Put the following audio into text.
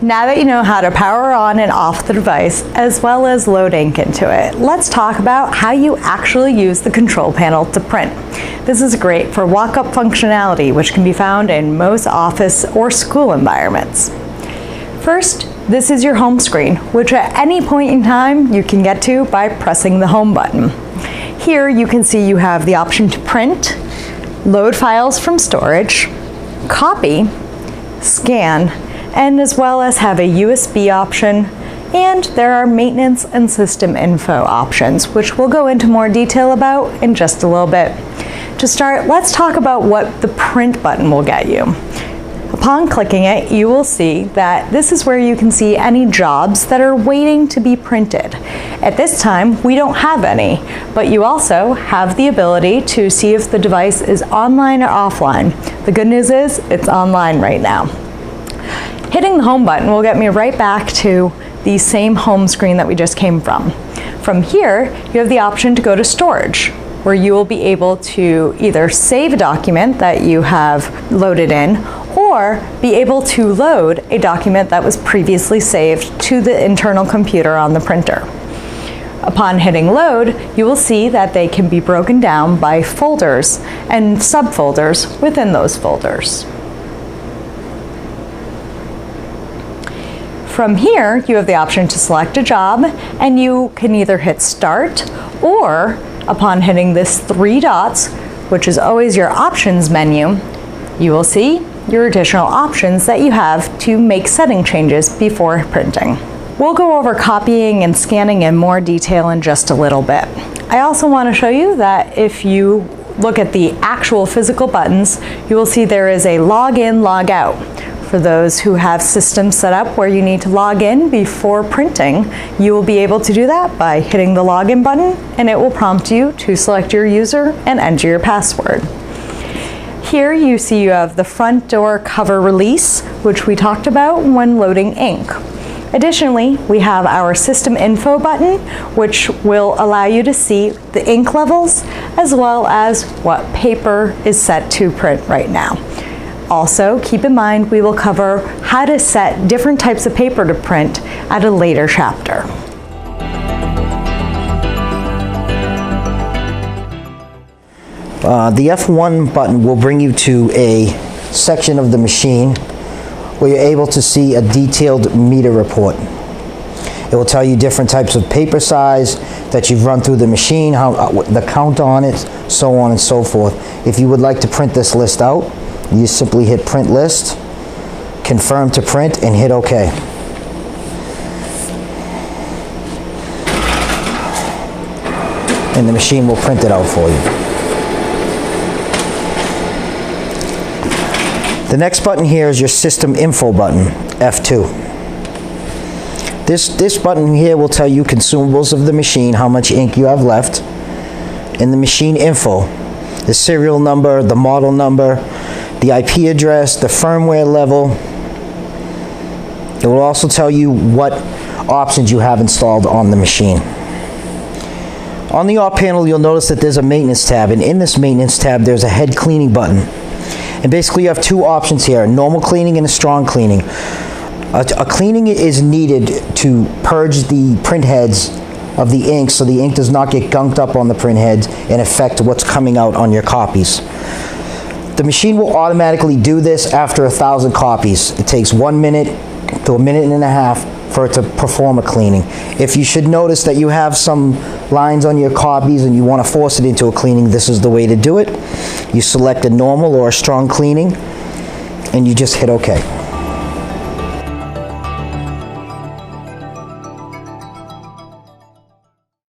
Now that you know how to power on and off the device, as well as load ink into it, let's talk about how you actually use the control panel to print. This is great for walk-up functionality, which can be found in most office or school environments. First, this is your home screen, which at any point in time you can get to by pressing the home button. Here you can see you have the option to print, load files from storage, copy, scan, and as well as have a USB option, and there are maintenance and system info options, which we'll go into more detail about in just a little bit. To start, let's talk about what the print button will get you. Upon clicking it, you will see that this is where you can see any jobs that are waiting to be printed. At this time, we don't have any, but you also have the ability to see if the device is online or offline. The good news is it's online right now. Hitting the home button will get me right back to the same home screen that we just came from. From here, you have the option to go to storage, where you will be able to either save a document that you have loaded in, or be able to load a document that was previously saved to the internal computer on the printer. Upon hitting load, you will see that they can be broken down by folders and subfolders within those folders. From here, you have the option to select a job, and you can either hit start, or upon hitting this 3 dots, which is always your options menu, you will see your additional options that you have to make setting changes before printing. We'll go over copying and scanning in more detail in just a little bit. I also want to show you that if you look at the actual physical buttons, you will see there is a log in, log out. For those who have systems set up where you need to log in before printing, you will be able to do that by hitting the login button, and it will prompt you to select your user and enter your password. Here you see you have the front door cover release, which we talked about when loading ink. Additionally, we have our system info button, which will allow you to see the ink levels as well as what paper is set to print right now. Also, keep in mind we will cover how to set different types of paper to print at a later chapter. The F1 button will bring you to a section of the machine where you're able to see a detailed meter report. It will tell you different types of paper size that you've run through the machine, how the count on it, so on and so forth. If you would like to print this list out, you simply hit print list, confirm to print, and hit OK. And the machine will print it out for you. The next button here is your system info button, F2. This button here will tell you consumables of the machine, how much ink you have left, and the machine info, the serial number, the model number, the IP address, the firmware level. It will also tell you what options you have installed on the machine. On the op panel, you'll notice that there's a maintenance tab, and in this maintenance tab there's a head cleaning button. And basically you have 2 options here, a normal cleaning and a strong cleaning. A cleaning is needed to purge the print heads of the ink so the ink does not get gunked up on the print heads and affect what's coming out on your copies. The machine will automatically do this after 1,000 copies. It takes 1 minute to 1.5 minutes for it to perform a cleaning. If you should notice that you have some lines on your copies and you want to force it into a cleaning, this is the way to do it. You select a normal or a strong cleaning and you just hit OK.